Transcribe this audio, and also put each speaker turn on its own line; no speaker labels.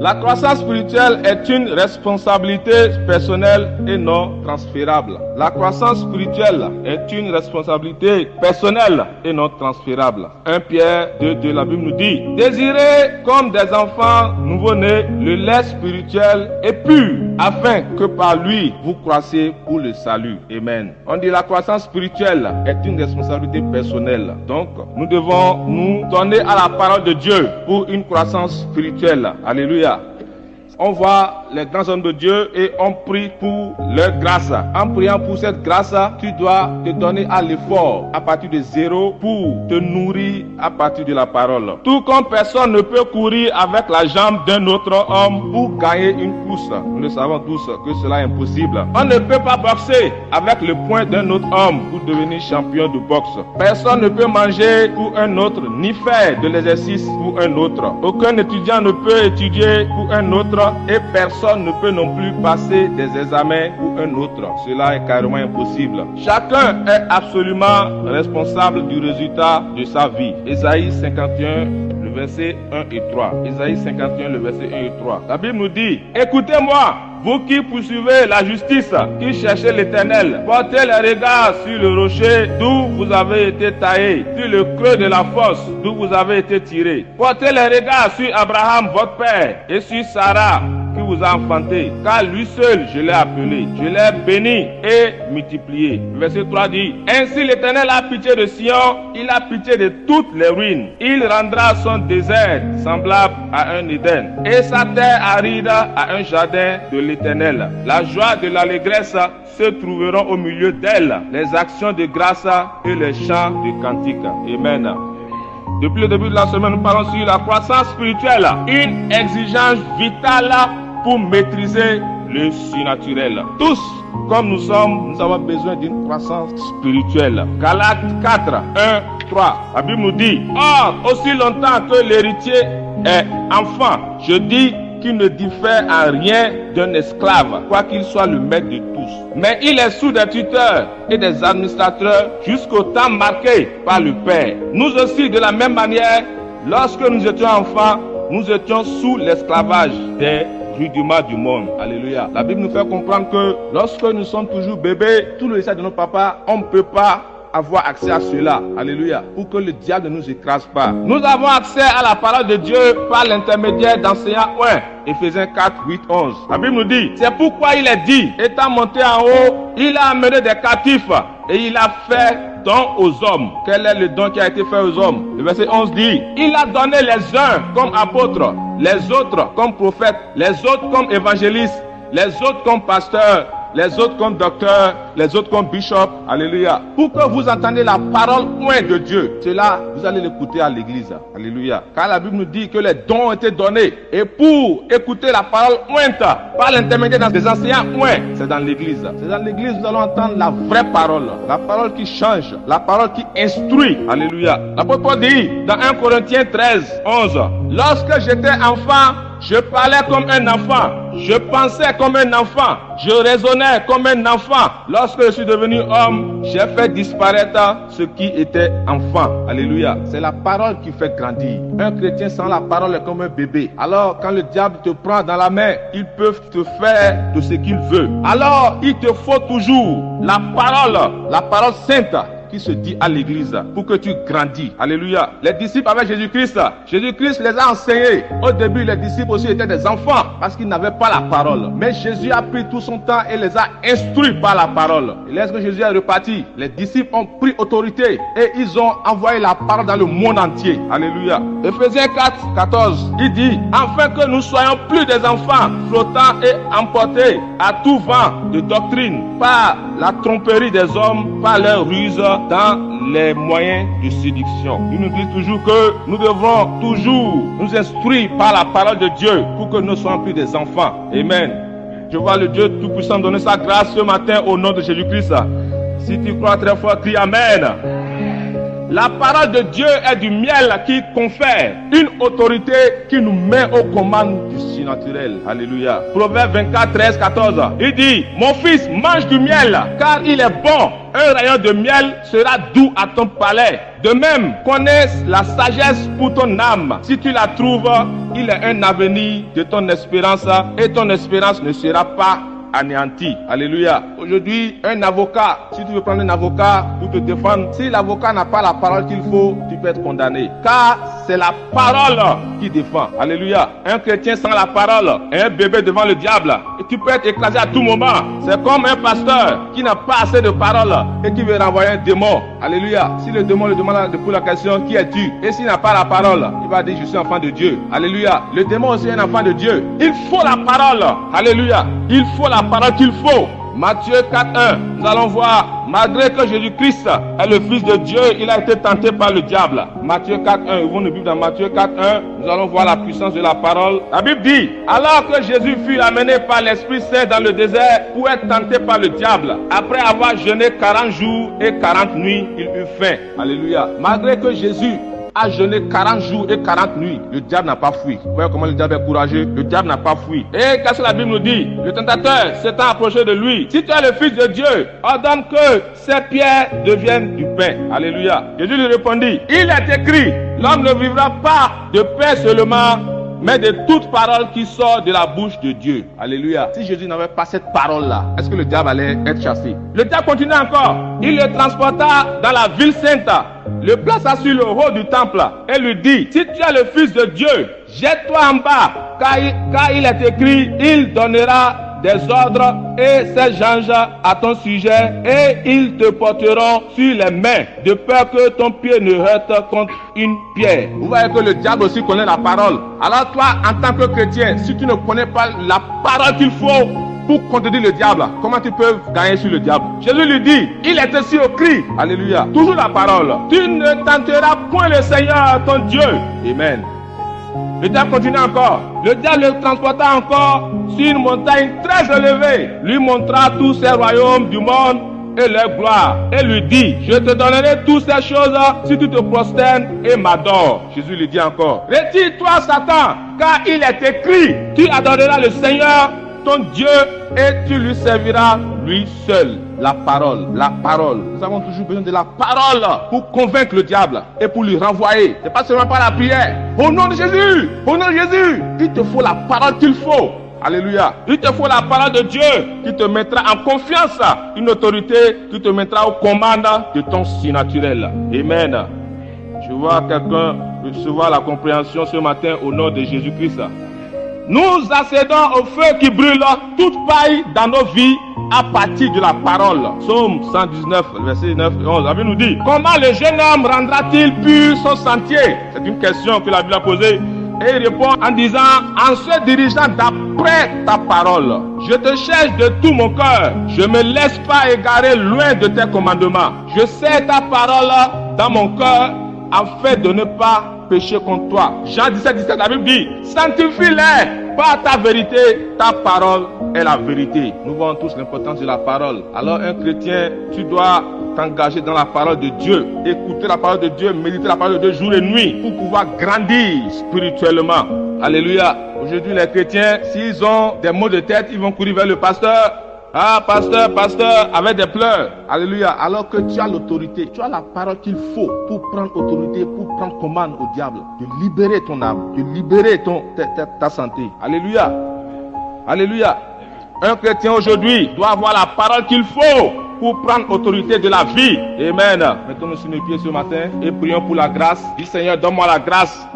La croissance spirituelle est une responsabilité personnelle et non transférable. La croissance spirituelle est une responsabilité personnelle et non transférable. 1 Pierre 2, la Bible nous dit: désirez comme des enfants nouveau-nés le lait spirituel et pur, afin que par lui vous croissiez pour le salut. Amen. On dit la croissance spirituelle est une responsabilité personnelle. Donc, nous devons nous donner à la parole de Dieu pour une croissance spirituelle. Alléluia. On voit les grands hommes de Dieu et on prie pour leur grâce. En priant pour cette grâce, tu dois te donner à l'effort à partir de zéro pour te nourrir à partir de la parole. Tout comme personne ne peut courir avec la jambe d'un autre homme pour gagner une course. Nous le savons tous que cela est impossible. On ne peut pas boxer avec le poing d'un autre homme pour devenir champion de boxe. Personne ne peut manger pour un autre, ni faire de l'exercice pour un autre. Aucun étudiant ne peut étudier pour un autre. Et personne ne peut non plus passer des examens pour un autre. Cela est carrément impossible. Chacun est absolument responsable du résultat de sa vie. Ésaïe 51, le verset 1 et 3. Ésaïe 51, le verset 1 et 3. La Bible nous dit: écoutez-moi, vous qui poursuivez la justice, qui cherchez l'Éternel, portez les regards sur le rocher d'où vous avez été taillé, sur le creux de la fosse d'où vous avez été tiré. Portez les regards sur Abraham, votre père, et sur Sarah, qui vous a enfanté, car lui seul je l'ai appelé, je l'ai béni et multiplié. Verset 3 dit: ainsi l'Éternel a pitié de Sion, il a pitié de toutes les ruines. Il rendra son désert semblable à un Éden, et sa terre aride à un jardin de l'Éternel. La joie de l'allégresse se trouveront au milieu d'elle, les actions de grâce et les chants de cantiques. Amen. Depuis le début de la semaine, nous parlons sur la croissance spirituelle, une exigence vitale pour maîtriser le surnaturel. Tous, comme nous sommes, nous avons besoin d'une croissance spirituelle. Galates 4, 1, 3. La Bible nous dit: or, aussi longtemps que l'héritier est enfant, je dis qu'il ne diffère en rien d'un esclave, quoiqu'il soit le maître de tous. Mais il est sous des tuteurs et des administrateurs jusqu'au temps marqué par le Père. Nous aussi, de la même manière, lorsque nous étions enfants, nous étions sous l'esclavage des rudiments du monde. Alléluia. La Bible nous fait comprendre que lorsque nous sommes toujours bébés, tout le destin de nos papas, on ne peut pas avoir accès à cela. Alléluia. Pour que le diable ne nous écrase pas. Nous avons accès à la parole de Dieu par l'intermédiaire d'Enseignant 1. Éphésiens 4, 8, 11. La Bible nous dit: c'est pourquoi il est dit, étant monté en haut, il a amené des captifs et il a fait don aux hommes. Quel est le don qui a été fait aux hommes? Le verset 11 dit: il a donné les uns comme apôtres, les autres comme prophètes, les autres comme évangélistes, les autres comme pasteurs, les autres comme docteurs, les autres comme bishop. Alléluia. Pour que vous entendiez la parole ointe de Dieu, cela, vous allez l'écouter à l'église. Alléluia. Car la Bible nous dit que les dons ont été donnés. Et pour écouter la parole ointe, par l'intermédiaire des enseignants oints, c'est dans l'église. C'est dans l'église que nous allons entendre la vraie parole. La parole qui change. La parole qui instruit. Alléluia. L'apôtre Paul dit dans 1 Corinthiens 13, 11: lorsque j'étais enfant, je parlais comme un enfant, je pensais comme un enfant, je raisonnais comme un enfant. Lorsque je suis devenu homme, j'ai fait disparaître ce qui était enfant. Alléluia. C'est la parole qui fait grandir. Un chrétien sans la parole est comme un bébé. Alors quand le diable te prend dans la main, ils peuvent te faire de ce qu'il veut. Alors il te faut toujours la parole sainte qui se dit à l'église pour que tu grandis. Alléluia. Les disciples avec Jésus-Christ les a enseignés. Au début, les disciples aussi étaient des enfants parce qu'ils n'avaient pas la parole. Mais Jésus a pris tout son temps et les a instruits par la parole. Et lorsque Jésus est reparti, les disciples ont pris autorité et ils ont envoyé la parole dans le monde entier. Alléluia. Éphésiens 4, 14, il dit: afin que nous soyons plus des enfants flottants et emportés à tout vent de doctrine par la tromperie des hommes, par leur ruse, dans les moyens de séduction. Il nous dit toujours que nous devrons toujours nous instruire par la parole de Dieu pour que nous soyons plus des enfants. Amen. Je vois le Dieu Tout-Puissant donner sa grâce ce matin au nom de Jésus-Christ. Si tu crois très fort, crie Amen. La parole de Dieu est du miel qui confère une autorité qui nous met aux commandes du surnaturel. Alléluia. Proverbe 24, 13, 14. Il dit, mon fils, mange du miel, car il est bon. Un rayon de miel sera doux à ton palais. De même, connaisse la sagesse pour ton âme. Si tu la trouves, il est un avenir de ton espérance et ton espérance ne sera pas anéanti. Alléluia. Aujourd'hui, un avocat, si tu veux prendre un avocat pour te défendre, si l'avocat n'a pas la parole qu'il faut, tu peux être condamné. Car c'est la parole qui défend. Alléluia. Un chrétien sans la parole est un bébé devant le diable. Et tu peux être écrasé à tout moment. C'est comme un pasteur qui n'a pas assez de parole et qui veut renvoyer un démon. Alléluia. Si le démon lui demande de poser la question, qui es-tu? Et s'il n'a pas la parole, il va dire, je suis enfant de Dieu. Alléluia. Le démon aussi est un enfant de Dieu. Il faut la parole. Alléluia. Il faut la parole qu'il faut. Matthieu 4.1, nous allons voir, malgré que Jésus-Christ est le Fils de Dieu, il a été tenté par le diable. Matthieu 4.1, ouvrons la Bible dans Matthieu 4.1, nous allons voir la puissance de la parole. La Bible dit, alors que Jésus fut amené par l'Esprit Saint dans le désert pour être tenté par le diable, après avoir jeûné 40 jours et 40 nuits, il eut faim. Alléluia. Malgré que Jésus a jeûné 40 jours et 40 nuits, le diable n'a pas fui. Vous voyez comment le diable est courageux? Le diable n'a pas fui. Et qu'est-ce que la Bible nous dit? Le tentateur s'étant approché de lui, si tu es le Fils de Dieu, ordonne que ces pierres deviennent du pain. Alléluia. Jésus lui répondit, il est écrit, l'homme ne vivra pas de pain seulement, mais de toute parole qui sort de la bouche de Dieu. Alléluia. Si Jésus n'avait pas cette parole-là, est-ce que le diable allait être chassé? Le diable continue encore. Il le transporta dans la ville sainte, le plaça sur le haut du temple et lui dit, si tu es le Fils de Dieu, jette-toi en bas, car il est écrit, il donnera des ordres et ses anges à ton sujet et ils te porteront sur les mains de peur que ton pied ne heurte contre une pierre. Vous voyez que le diable aussi connaît la parole. Alors toi, en tant que chrétien, si tu ne connais pas la parole qu'il faut pour contredire le diable, comment tu peux gagner sur le diable? Jésus lui dit, il est aussi au cri. Alléluia. Toujours la parole. Tu ne tenteras point le Seigneur ton Dieu. Amen. Le diable continue encore. Le diable le transporta encore sur une montagne très élevée, lui montra tous ces royaumes du monde et leur gloire, et lui dit, je te donnerai toutes ces choses si tu te prosternes et m'adores. Jésus lui dit encore, retire-toi Satan, car il est écrit, tu adoreras le Seigneur ton Dieu et tu lui serviras lui seul. La parole, la parole. Nous avons toujours besoin de la parole pour convaincre le diable et pour lui renvoyer. C'est pas seulement par la prière. Au nom de Jésus, au nom de Jésus, il te faut la parole qu'il faut. Alléluia. Il te faut la parole de Dieu qui te mettra en confiance, une autorité qui te mettra aux commandes de ton surnaturel. Amen. Je vois quelqu'un recevoir la compréhension ce matin au nom de Jésus-Christ. Nous accédons au feu qui brûle toute paille dans nos vies à partir de la parole. Psaume 119, verset 9 et 11. La Bible nous dit, comment le jeune homme rendra-t-il pur son sentier? C'est une question que la Bible a posée. Et il répond en disant, en se dirigeant d'après ta parole. Je te cherche de tout mon cœur. Je ne me laisse pas égarer loin de tes commandements. Je sais ta parole dans mon cœur afin de ne pas pécher contre toi. Jean 17, 17, la Bible dit, sanctifie-les par ta vérité, ta parole est la vérité. Nous voyons tous l'importance de la parole. Alors un chrétien, tu dois t'engager dans la parole de Dieu, écouter la parole de Dieu, méditer la parole de Dieu jour et nuit pour pouvoir grandir spirituellement. Alléluia. Aujourd'hui les chrétiens, s'ils ont des maux de tête, ils vont courir vers le pasteur. Ah, pasteur, pasteur, avec des pleurs. Alléluia. Alors que tu as l'autorité, tu as la parole qu'il faut pour prendre autorité, pour prendre commande au diable, de libérer ton âme, de libérer ta santé. Alléluia. Alléluia. Un chrétien aujourd'hui doit avoir la parole qu'il faut pour prendre autorité de la vie. Amen. Mettons-nous sur nos pieds ce matin et prions pour la grâce. Dis Seigneur, donne-moi la grâce